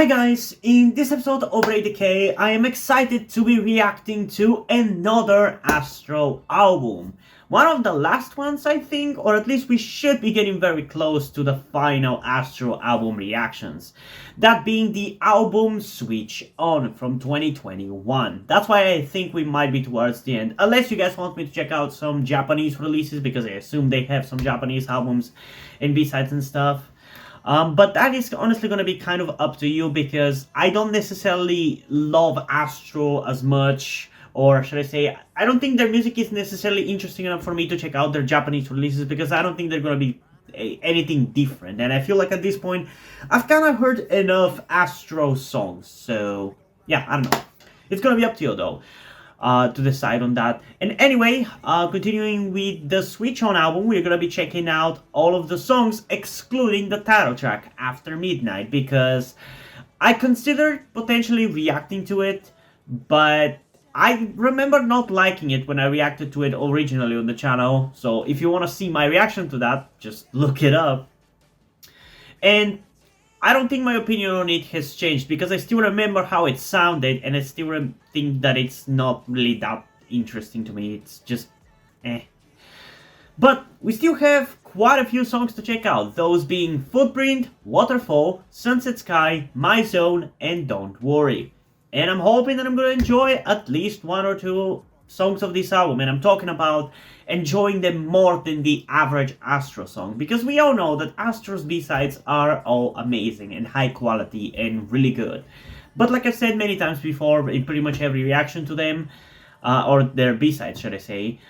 Hi guys, in this episode of ADK, I am excited to be reacting to another ASTRO album. One of the last ones I think, or at least we should be getting very close to the final ASTRO album reactions. That being the album Switch On from 2021. That's why I think we might be towards the end, unless you guys want me to check out some Japanese releases, because I assume they have some Japanese albums and B-sides and stuff. But that is honestly going to be kind of up to you, because I don't necessarily love ASTRO as much, or should I say, I don't think their music is necessarily interesting enough for me to check out their Japanese releases, because I don't think they're going to be anything different. And I feel like at this point, I've kind of heard enough ASTRO songs, so yeah, I don't know. It's going to be up to you though. To decide on that. And anyway, continuing with the Switch On album, we're gonna be checking out all of the songs excluding the title track, After Midnight, because I considered potentially reacting to it, but I remember not liking it when I reacted to it originally on the channel. So if you want to see my reaction to that, just look it up. And I don't think my opinion on it has changed, because I still remember how it sounded, and I still think that it's not really that interesting to me. It's just eh. But we still have quite a few songs to check out, those being Footprint, Waterfall, Sunset Sky, My Zone, and Don't Worry. And I'm hoping that I'm going to enjoy at least one or two songs of this album, and I'm talking about enjoying them more than the average ASTRO song, because we all know that ASTRO's B-sides are all amazing and high quality and really good. But like I've said many times before, in pretty much every reaction to them, or their B-sides should I say,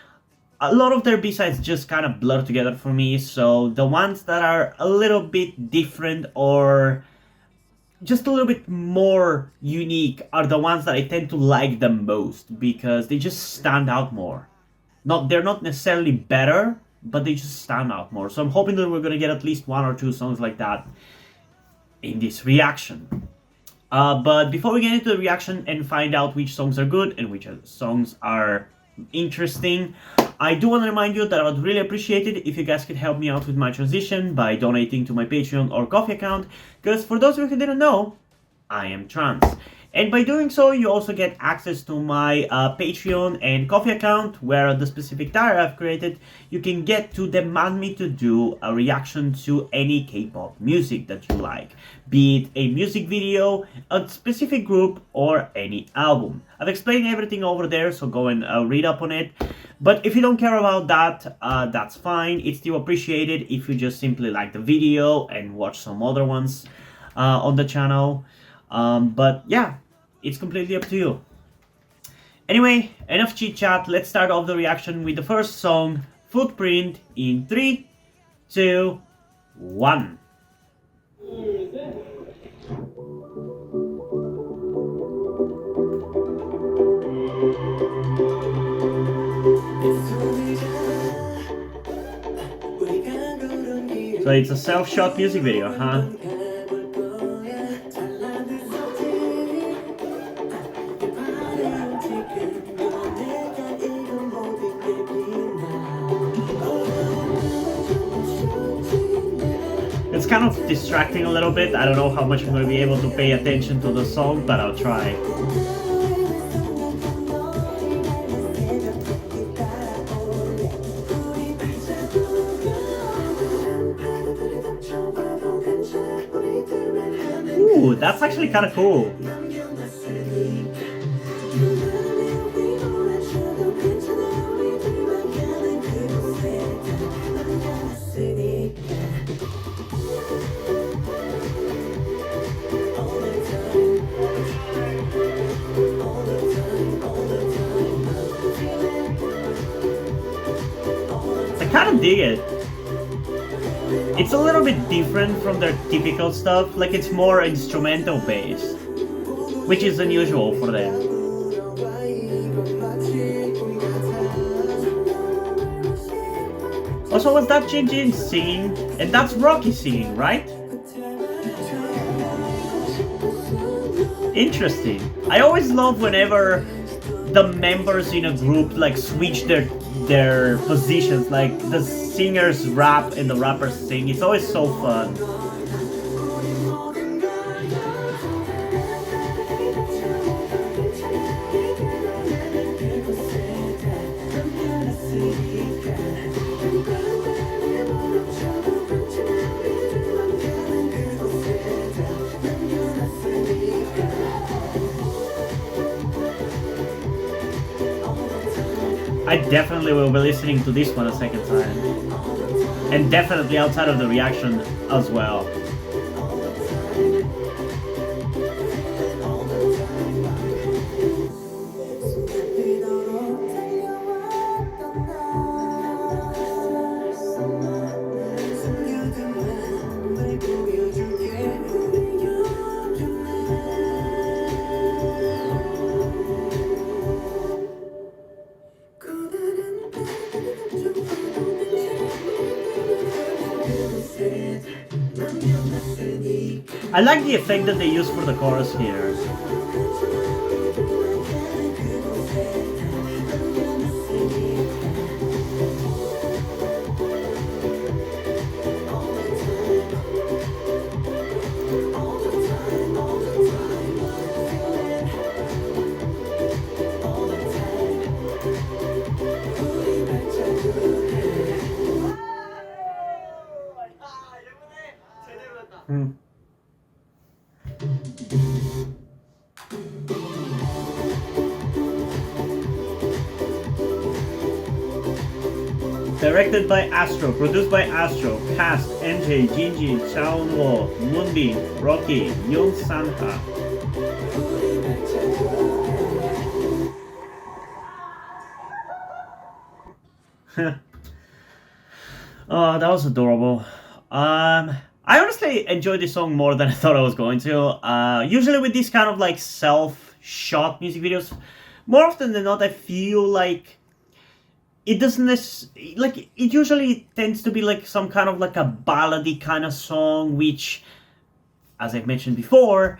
a lot of their B-sides just kind of blur together for me, so the ones that are a little bit different or just a little bit more unique are the ones that I tend to like the most, because they just stand out more. They're not necessarily better, but they just stand out more. So I'm hoping that we're gonna get at least one or two songs like that in this reaction. But before we get into the reaction and find out which songs are good and which songs are interesting, I do want to remind you that I would really appreciate it if you guys could help me out with my transition by donating to my Patreon or Coffee account, because for those of you who didn't know, I am trans. And by doing so, you also get access to my Patreon and Coffee account, where the specific tier I've created, you can get to demand me to do a reaction to any K-pop music that you like, be it a music video, a specific group, or any album. I've explained everything over there, so go and read up on it. But if you don't care about that, that's fine. It's still appreciated if you just simply like the video and watch some other ones on the channel. But yeah, it's completely up to you. Anyway, enough chit chat. Let's start off the reaction with the first song, Footprint, in 3, 2, 1. So it's a self-shot music video, huh? It's kind of distracting a little bit. I don't know how much I'm going to be able to pay attention to the song, but I'll try. Ooh, that's actually kind of cool. I kind of dig it. It's a little bit different from their typical stuff, like it's more instrumental based, which is unusual for them. Also, was that Jin Jin singing? And that's Rocky singing, right? Interesting. I always love whenever the members in a group like switch their positions, like the singers rap and the rappers sing. It's always so fun. I definitely will be listening to this one a second time. And definitely outside of the reaction as well. I like the effect that they use for the chorus here. Directed by ASTRO, produced by ASTRO, cast NJ, Jinji, Chaeun-woo, Moonbin, Rocky, Yoon Sanha. Oh, that was adorable. I honestly enjoyed this song more than I thought I was going to. Usually with these kind of like self-shot music videos, more often than not, I feel like it doesn't like it usually tends to be like some kind of like a ballady kind of song, which, as I've mentioned before,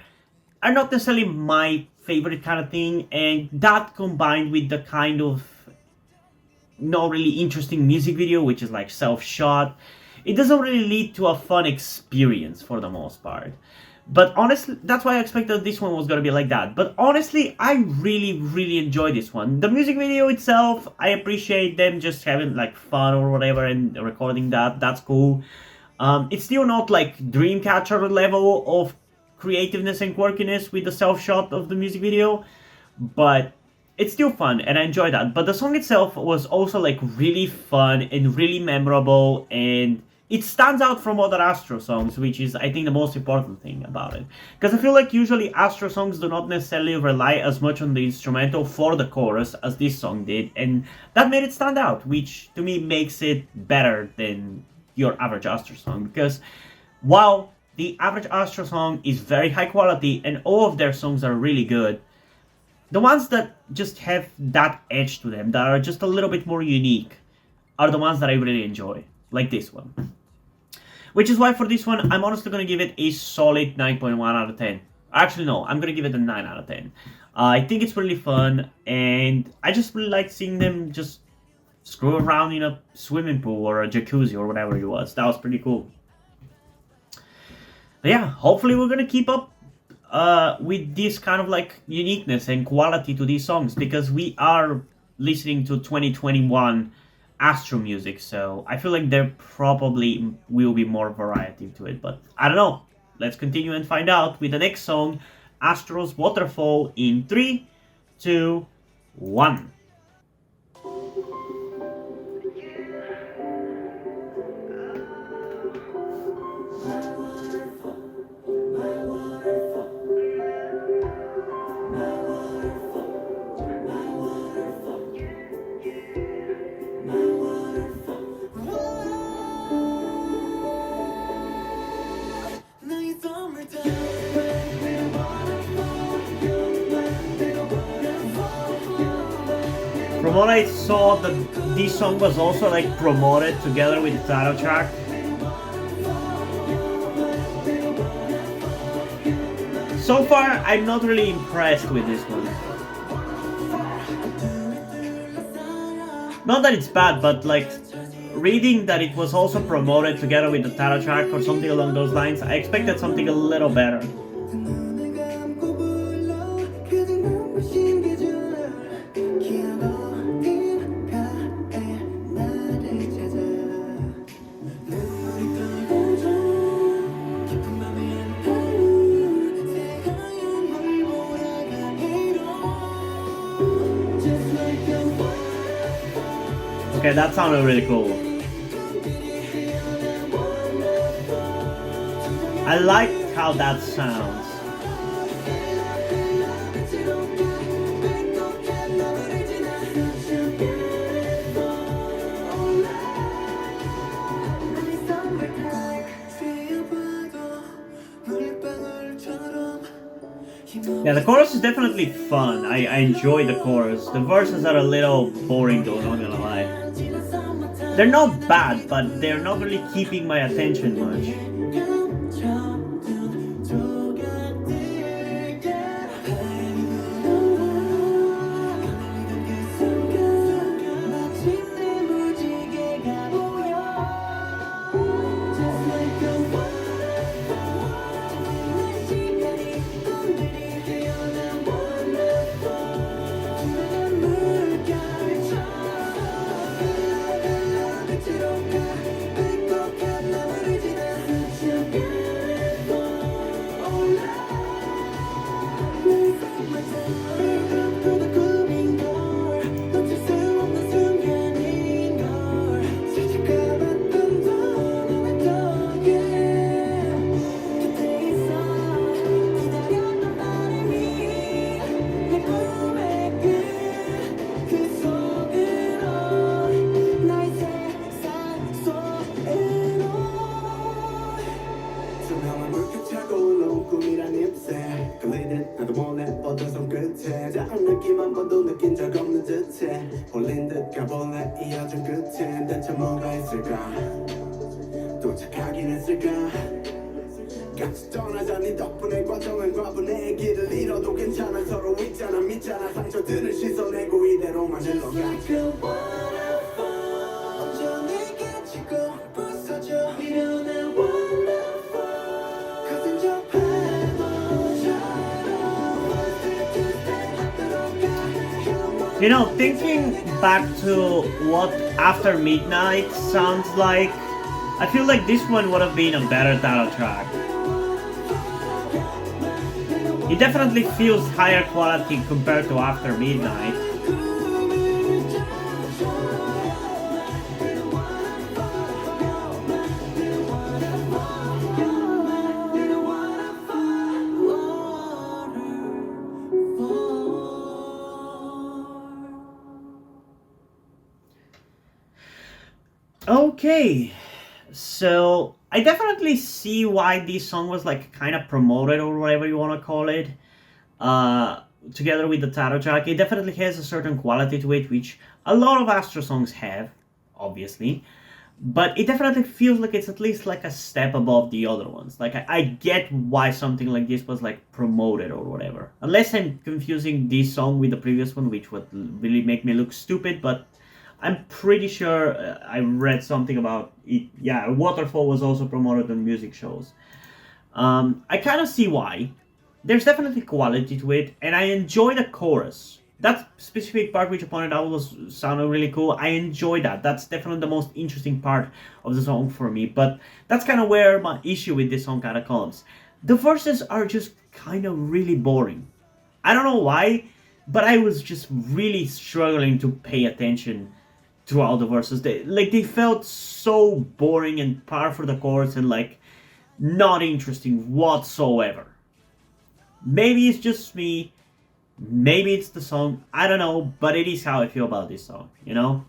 are not necessarily my favorite kind of thing, and that combined with the kind of not really interesting music video, which is like self-shot, it doesn't really lead to a fun experience for the most part. But honestly, that's why I expected this one was gonna be like that. But honestly, I really enjoyed this one. The music video itself, I appreciate them just having like fun or whatever and recording that. That's cool. It's still not like Dreamcatcher level of creativeness and quirkiness with the self-shot of the music video, but it's still fun and I enjoy that. But the song itself was also like really fun and really memorable, and it stands out from other ASTRO songs, which is, I think, the most important thing about it. Because I feel like usually ASTRO songs do not necessarily rely as much on the instrumental for the chorus as this song did, and that made it stand out, which to me makes it better than your average ASTRO song. Because while the average ASTRO song is very high quality and all of their songs are really good, the ones that just have that edge to them, that are just a little bit more unique, are the ones that I really enjoy, like this one. Which is why for this one, I'm honestly going to give it a solid 9.1 out of 10. Actually, no, I'm going to give it a 9 out of 10. I think it's really fun, and I just really like seeing them just screw around in a swimming pool or a jacuzzi or whatever it was. That was pretty cool. But yeah, hopefully we're going to keep up with this kind of like uniqueness and quality to these songs, because we are listening to 2021 ASTRO music, so I feel like there probably will be more variety to it, but I don't know. Let's continue and find out with the next song, ASTRO's Waterfall, in 3, 2, 1. From what I saw, this song was also like promoted together with the title track. So far, I'm not really impressed with this one. Not that it's bad, but like reading that it was also promoted together with the title track or something along those lines, I expected something a little better. Okay, that sounded really cool. I like how that sounds. Yeah, the chorus is definitely fun. I enjoy the chorus. The verses are a little boring though, not gonna lie. They're not bad, but they're not really keeping my attention much. 같이 떠나자 네 덕분에 과정은 과분해 길을 잃어도 괜찮아 서로 있잖아 믿잖아 상처들을 씻어내고 이대로만 흘러가 Like a waterfall 언제 내게 지고 부서져 미련한 wonderful Cause in your You know, thinking back to what After Midnight sounds like, I feel like this one would have been a better title track. It definitely feels higher quality compared to After Midnight. Okay, so I definitely see why this song was like kind of promoted or whatever you want to call it. Together with the title track, it definitely has a certain quality to it, which a lot of Astro songs have, obviously. But it definitely feels like it's at least like a step above the other ones. Like I get why something like this was like promoted or whatever. Unless I'm confusing this song with the previous one, which would really make me look stupid, but I'm pretty sure I read something about it. Yeah, Waterfall was also promoted on music shows. I kind of see why. There's definitely quality to it, and I enjoy the chorus. That specific part which you pointed out was sounded really cool. I enjoy that. That's definitely the most interesting part of the song for me. But that's kind of where my issue with this song kind of comes. The verses are just kind of really boring. I don't know why, but I was just really struggling to pay attention throughout the verses. They felt so boring and par for the course and like not interesting whatsoever. Maybe it's just me, maybe it's the song, I don't know, but it is how I feel about this song, you know?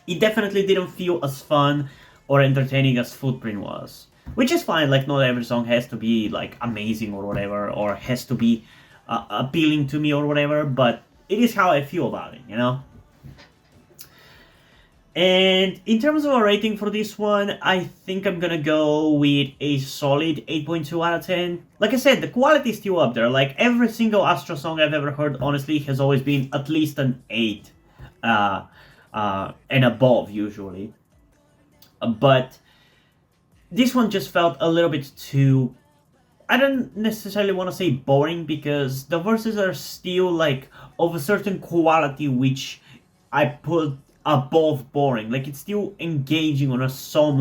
It definitely didn't feel as fun or entertaining as Footprint was. Which is fine, like not every song has to be like amazing or whatever, or has to be appealing to me or whatever, but it is how I feel about it, you know? And in terms of a rating for this one, I think I'm gonna go with a solid 8.2 out of 10. Like I said, the quality is still up there. Like every single Astro song I've ever heard, honestly, has always been at least an 8 and above, usually. But this one just felt a little bit too... I don't necessarily want to say boring, because the verses are still like of a certain quality which I put above boring. Like it's still engaging on some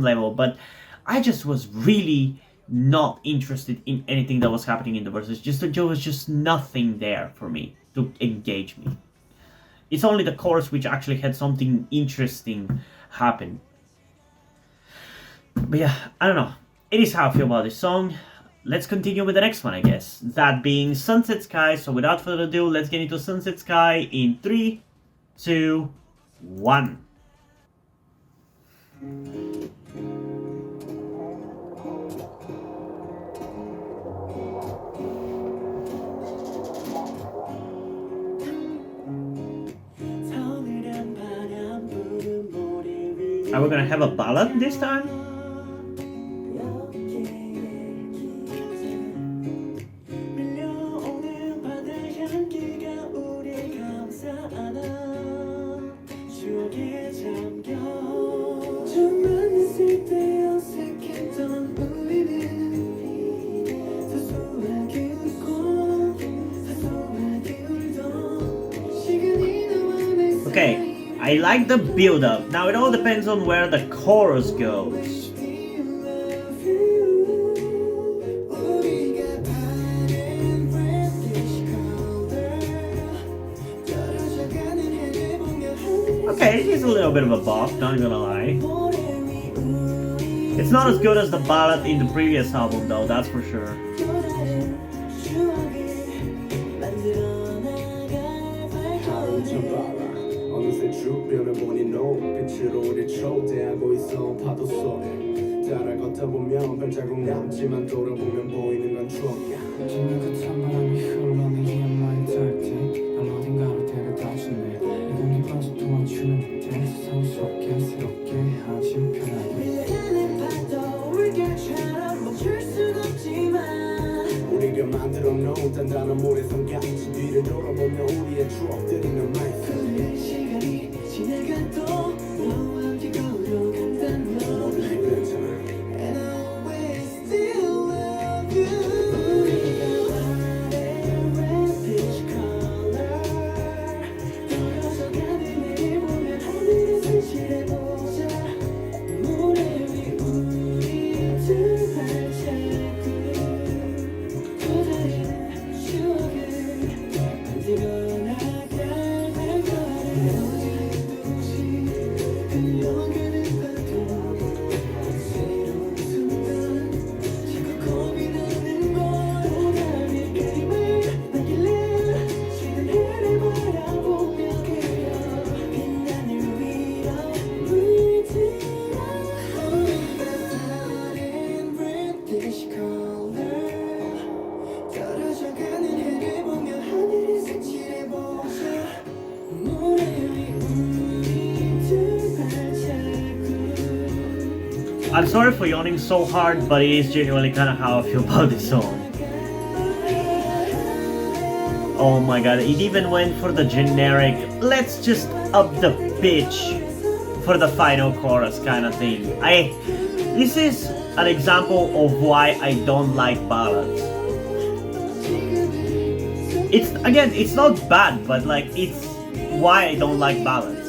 level, but I just was really not interested in anything that was happening in the verses. There was just nothing there for me to engage me. It's only the chorus which actually had something interesting happen. But yeah, I don't know. It is how I feel about this song. Let's continue with the next one, I guess. That being Sunset Sky. So without further ado, let's get into Sunset Sky in 3, 2, 1. Are we gonna have a ballad this time? Okay, I like the build-up. Now it all depends on where the chorus goes. Okay, it is a little bit of a bop, not gonna lie. It's not as good as the ballad in the previous album though, that's for sure. I'm sorry for yawning so hard, but it is genuinely kind of how I feel about this song. Oh my god, it even went for the generic, let's just up the pitch for the final chorus kind of thing. This is an example of why I don't like ballads. It's not bad, but like, it's why I don't like ballads.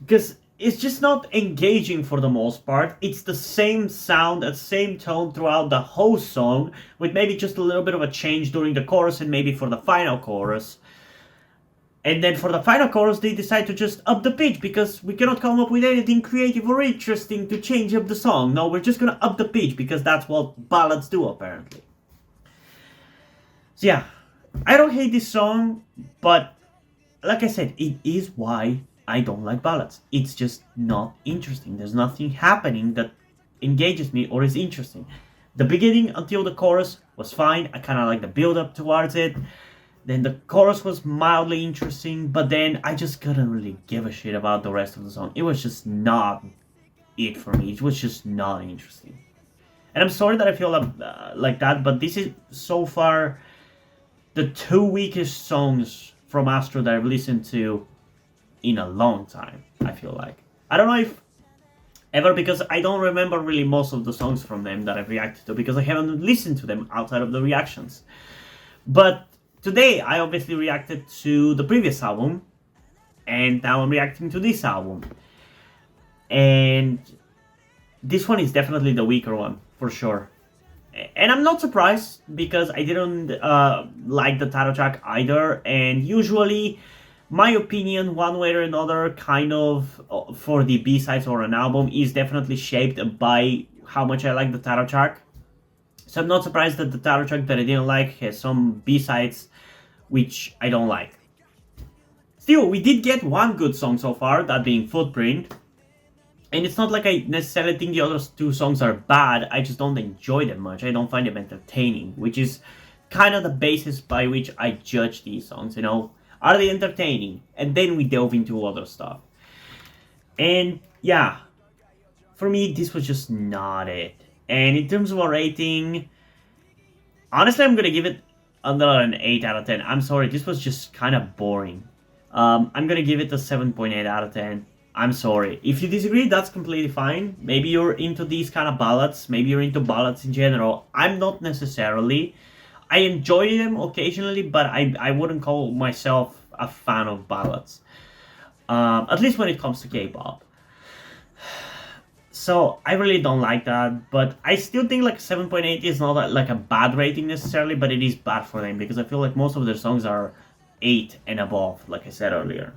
Because it's just not engaging for the most part. It's the same sound and same tone throughout the whole song, with maybe just a little bit of a change during the chorus and maybe for the final chorus. And then for the final chorus, they decide to just up the pitch because we cannot come up with anything creative or interesting to change up the song. No, we're just gonna up the pitch because that's what ballads do, apparently. So yeah, I don't hate this song, but like I said, it is why I don't like ballads. It's just not interesting. There's nothing happening that engages me or is interesting. The beginning until the chorus was fine. I kind of like the build up towards it. Then the chorus was mildly interesting, but then I just couldn't really give a shit about the rest of the song. It was just not it for me. It was just not interesting. And I'm sorry that I feel like that, but this is so far the 2 weakest songs from ASTRO that I've listened to in a long time, I feel like. I don't know if ever, because I don't remember really most of the songs from them that I've reacted to, because I haven't listened to them outside of the reactions. But today, I obviously reacted to the previous album, and now I'm reacting to this album. And this one is definitely the weaker one. for sure. And I'm not surprised because I didn't like the title track either. And usually, my opinion, one way or another, kind of for the B sides or an album, is definitely shaped by how much I like the title track. So I'm not surprised that the title track that I didn't like has some B sides which I don't like. Still, we did get one good song so far, that being Footprint. And it's not like I necessarily think the other two songs are bad, I just don't enjoy them much. I don't find them entertaining, which is kind of the basis by which I judge these songs, you know? Are they entertaining? And then we delve into other stuff. And yeah, for me, this was just not it. And in terms of a rating, honestly, I'm gonna give it under an 8 out of 10. I'm sorry, this was just kind of boring. I'm gonna give it a 7.8 out of 10. I'm sorry. If you disagree, that's completely fine. Maybe you're into these kind of ballads. Maybe you're into ballads in general. I'm not necessarily. I enjoy them occasionally, but I wouldn't call myself a fan of ballads. At least when it comes to K-pop. So I really don't like that, but I still think like 7.8 is not like a bad rating necessarily, but it is bad for them because I feel like most of their songs are 8 and above, like I said earlier.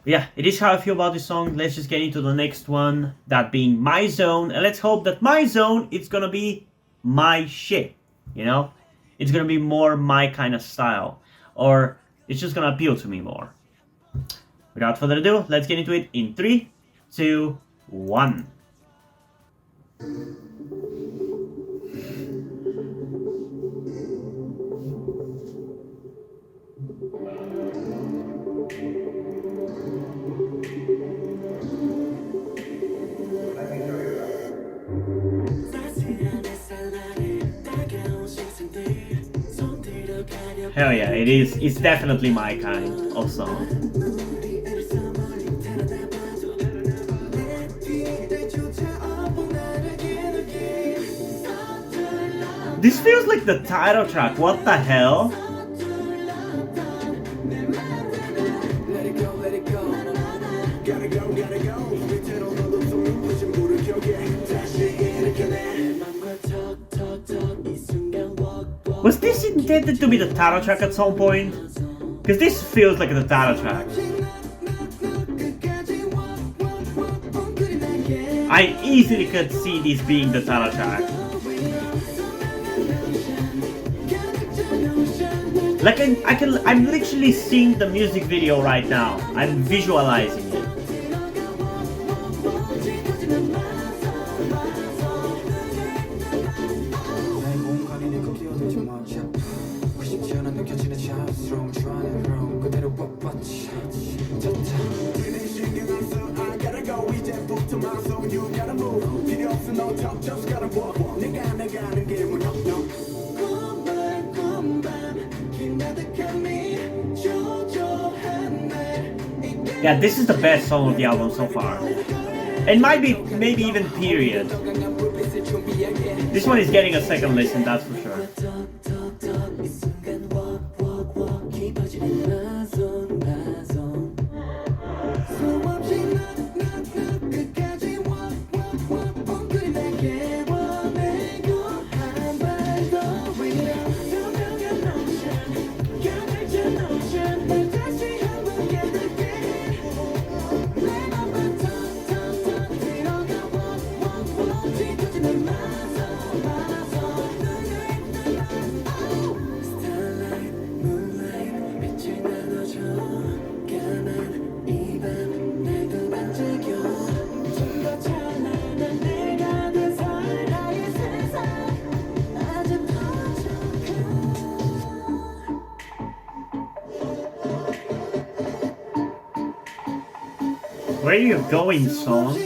Yeah, it is how I feel about this song. Let's just get into the next one, that being My Zone, and let's hope that My Zone is gonna be my shit, you know? It's gonna be more my kind of style, or it's just gonna appeal to me more. Without further ado, let's get into it in 3, 2, 1. Hell yeah, it is. It's definitely my kind of song. This feels like the title track. What the hell? Was this intended to be the title track at some point? Because this feels like the title track. I easily could see this being the title track. Like I'm literally seeing the music video right now. I'm visualizing it. Yeah, this is the best song of the album so far. And might be, maybe even period. This one is getting a second listen, that's for sure. Where are you going, song?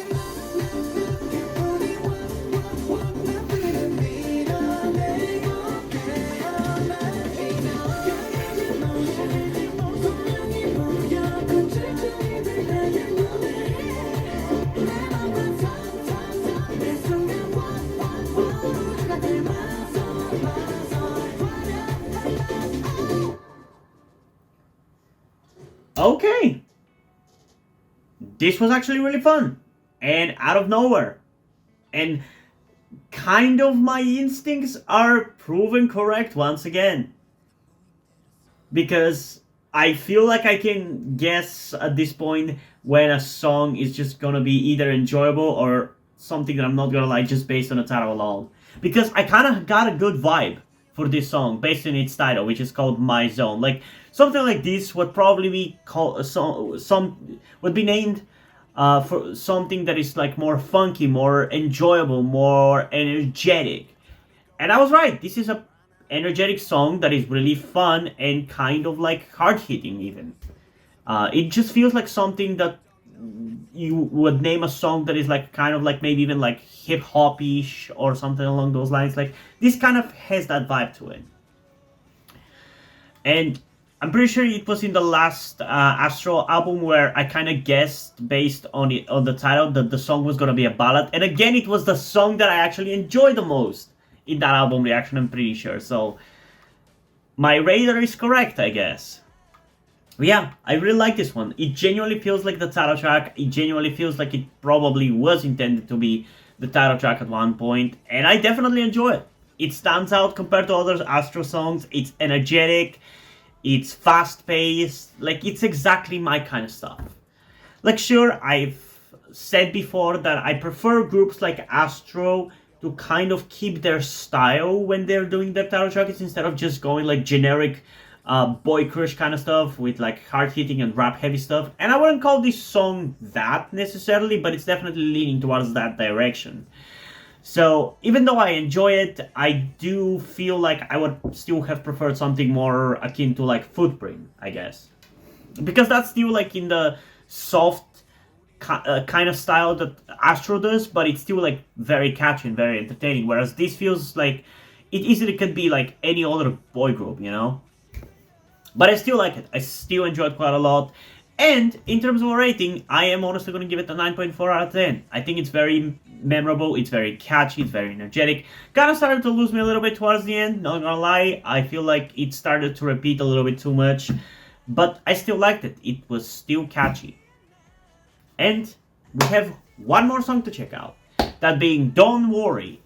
Okay. This was actually really fun. And out of nowhere. And kind of my instincts are proven correct once again. Because I feel like I can guess at this point when a song is just gonna be either enjoyable or something that I'm not gonna like just based on the title alone. Because I kind of got a good vibe for this song based on its title, which is called My Zone. Like something like this would probably be called some would be named for something that is like more funky, more enjoyable, more energetic. And I was right. This is a energetic song that is really fun and kind of like hard hitting even. It just feels like something that you would name a song that is like kind of like maybe even like hip hop ish or something along those lines. Like this kind of has that vibe to it. And I'm pretty sure it was in the last Astro album where I kind of guessed based on it on the title that the song was gonna be a ballad. And again, it was the song that I actually enjoyed the most in that album reaction. I'm pretty sure. So my radar is correct, I guess. But yeah, I really like this one. It genuinely feels like the title track. It genuinely feels like it probably was intended to be the title track at one point, and I definitely enjoy it. It stands out compared to other Astro songs. It's energetic. It's fast-paced. Like, it's exactly my kind of stuff. Like, sure, I've said before that I prefer groups like Astro to kind of keep their style when they're doing their title tracks instead of just going like generic boy crush kind of stuff with like hard hitting and rap heavy stuff. And I wouldn't call this song that necessarily, but it's definitely leaning towards that direction. So even though I enjoy it, I do feel like I would still have preferred something more akin to like Footprint, I guess, because that's still like in the soft kind of style that Astro does, but it's still like very catchy and very entertaining. Whereas this feels like it easily could be like any other boy group, you know. But I still like it. I still enjoy it quite a lot. And in terms of a rating, I am honestly going to give it a 9.4 out of 10. I think it's very memorable, it's very catchy, it's very energetic. Kind of started to lose me a little bit towards the end, not gonna lie. I feel like it started to repeat a little bit too much. But I still liked it. It was still catchy. And we have one more song to check out. That being Don't Worry.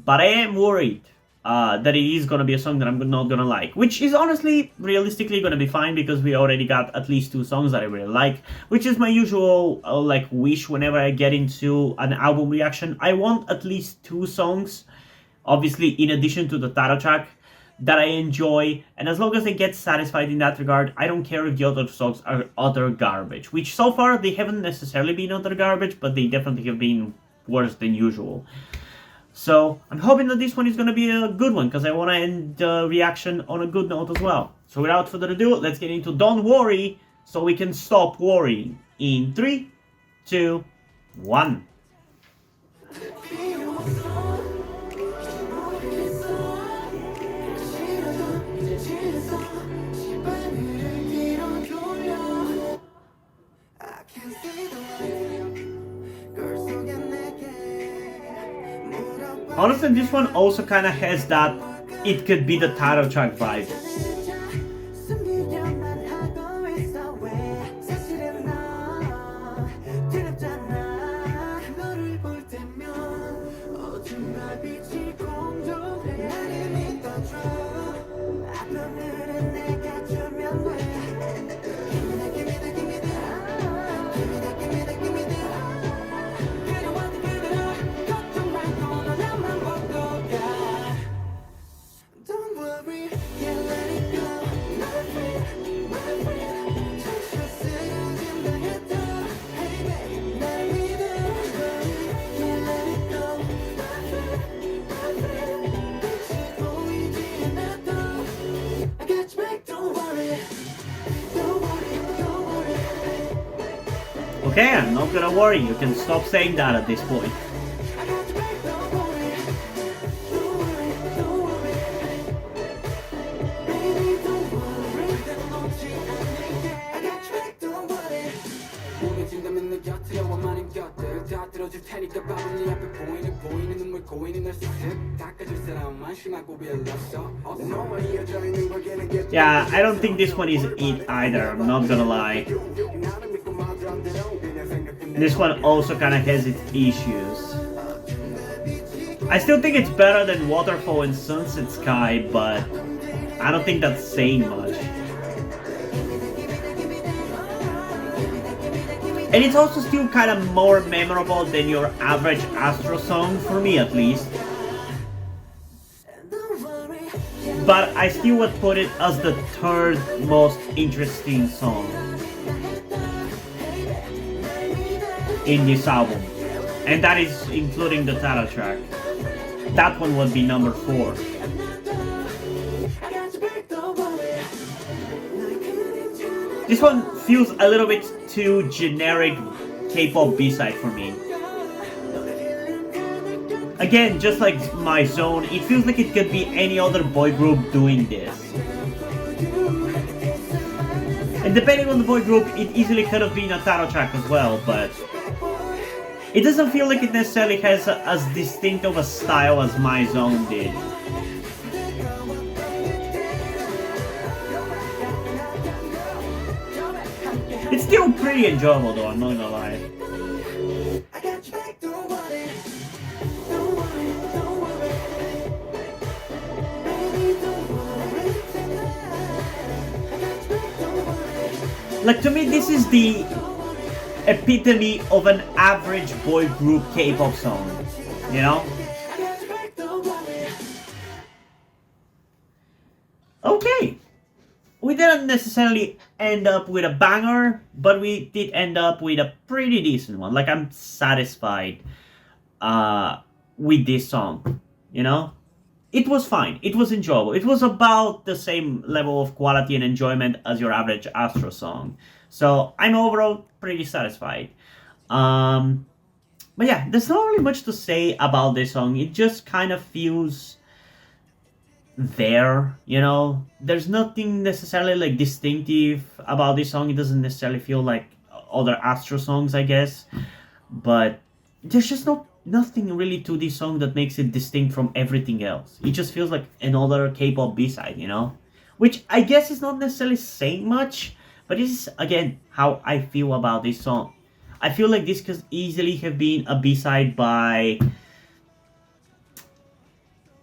But I am worried that it is going to be a song that I'm not going to like. Which is honestly, realistically going to be fine because we already got at least 2 songs that I really like. Which is my usual like wish whenever I get into an album reaction. I want at least 2 songs. Obviously in addition to the title track that I enjoy, and as long as I get satisfied in that regard, I don't care if the other songs are utter garbage, which so far they haven't necessarily been utter garbage, but they definitely have been worse than usual. So I'm hoping that this one is going to be a good one, because I want to end the reaction on a good note as well. So without further ado, let's get into Don't Worry, so we can stop worrying in 3, 2, 1. Honestly, this one also kind of has that it could be the title track vibe. Okay, I'm not gonna worry, you can stop saying that at this point. Yeah, I don't think this one is it either, I'm not gonna lie. This one also kind of has its issues. I still think it's better than Waterfall and Sunset Sky, but I don't think that's saying much. And it's also still kind of more memorable than your average Astro song, for me at least. But I still would put it as the third most interesting song in this album. And that is including the title track. That one would be number 4. This one feels a little bit too generic K-pop B-side for me. Again, just like My Zone, it feels like it could be any other boy group doing this. And depending on the boy group, it easily could have been a title track as well, but it doesn't feel like it necessarily has as distinct of a style as My Zone did. It's still pretty enjoyable though, I'm not gonna lie. Like, to me, this is the epitome of an average boy group K-pop song, you know? Okay. We didn't necessarily end up with a banger, but we did end up with a pretty decent one. Like, I'm satisfied with this song, you know? It was fine. It was enjoyable. It was about the same level of quality and enjoyment as your average Astro song. So I'm overall pretty satisfied. But yeah, there's not really much to say about this song. It just kind of feels there, you know? There's nothing necessarily like distinctive about this song. It doesn't necessarily feel like other Astro songs, I guess. But there's just nothing really to this song that makes it distinct from everything else. It just feels like another K-pop B-side, you know? Which I guess is not necessarily saying much, but this is, again, how I feel about this song. I feel like this could easily have been a B-side by...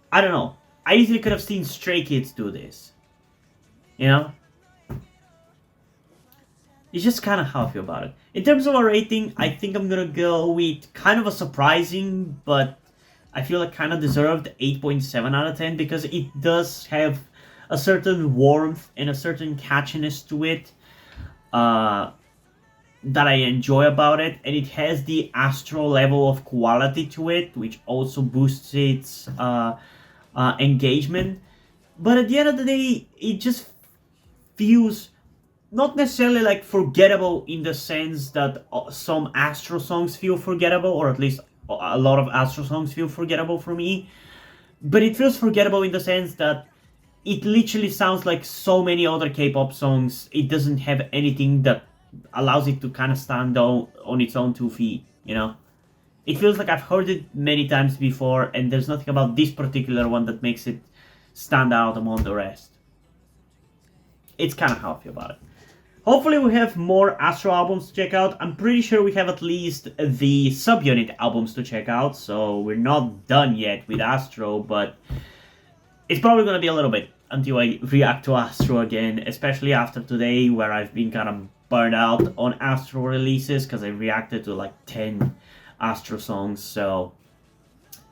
I don't know. I easily could have seen Stray Kids do this. You know? It's just kind of how I feel about it. In terms of a rating, I think I'm gonna go with kind of a surprising, but I feel like kind of deserved 8.7 out of 10 because it does have a certain warmth and a certain catchiness to it that I enjoy about it, and it has the Astro level of quality to it, which also boosts its engagement. But at the end of the day, it just feels not necessarily like forgettable in the sense that some Astro songs feel forgettable, or at least a lot of Astro songs feel forgettable for me. But it feels forgettable in the sense that it literally sounds like so many other K-pop songs. It doesn't have anything that allows it to kind of stand out on its own 2 feet, you know? It feels like I've heard it many times before, and there's nothing about this particular one that makes it stand out among the rest. It's kind of how I feel about it. Hopefully we have more Astro albums to check out. I'm pretty sure we have at least the subunit albums to check out, so we're not done yet with Astro, but it's probably going to be a little bit until I react to Astro again, especially after today where I've been kind of burned out on Astro releases because I reacted to like 10 Astro songs, so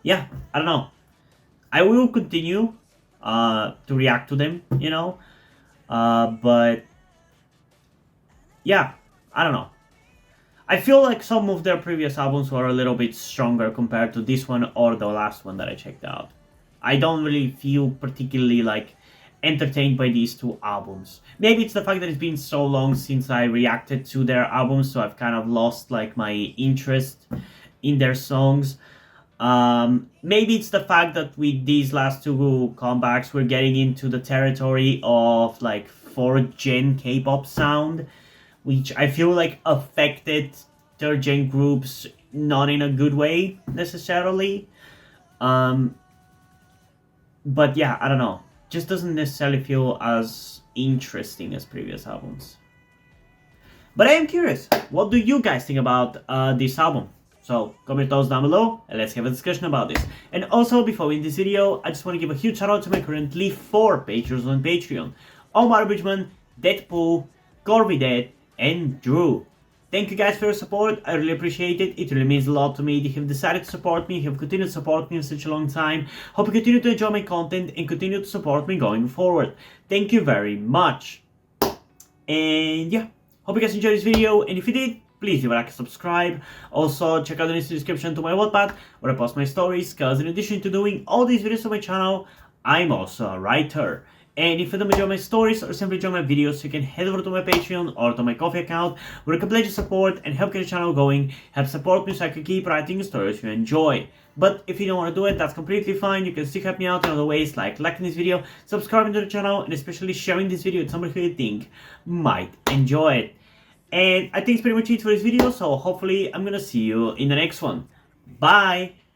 yeah, I don't know. I will continue to react to them, you know, but yeah, I don't know. I feel like some of their previous albums were a little bit stronger compared to this one or the last one that I checked out. I don't really feel particularly like entertained by these 2 albums. Maybe it's the fact that it's been so long since I reacted to their albums, so I've kind of lost like my interest in their songs. Maybe it's the fact that with these last 2 comebacks, we're getting into the territory of like 4th gen K-pop sound, which I feel like affected 3rd gen groups not in a good way necessarily. But yeah, I don't know. Just doesn't necessarily feel as interesting as previous albums. But I am curious, what do you guys think about this album? So comment those down below and let's have a discussion about this. And also, before we end this video, I just want to give a huge shout out to my currently 4 patrons on Patreon: Omar Bridgman, Deadpool, Corby Dead, and Drew. Thank you guys for your support. I really appreciate it. It really means a lot to me. You have decided to support me, you have continued to support me for such a long time. Hope you continue to enjoy my content and continue to support me going forward. Thank you very much. And yeah, hope you guys enjoyed this video, and if you did, please leave a like and subscribe. Also, check out the links in the description to my Wattpad, where I post my stories, because in addition to doing all these videos on my channel, I'm also a writer. And if you don't enjoy my stories or simply enjoy my videos, you can head over to my Patreon or to my Ko-fi account, where you can pledge your support and help get the channel going, help support me so I can keep writing stories you enjoy. But if you don't want to do it, that's completely fine. You can still help me out in other ways, like liking this video, subscribing to the channel, and especially sharing this video with somebody who you think might enjoy it. And I think it's pretty much it for this video, so hopefully I'm gonna see you in the next one. Bye!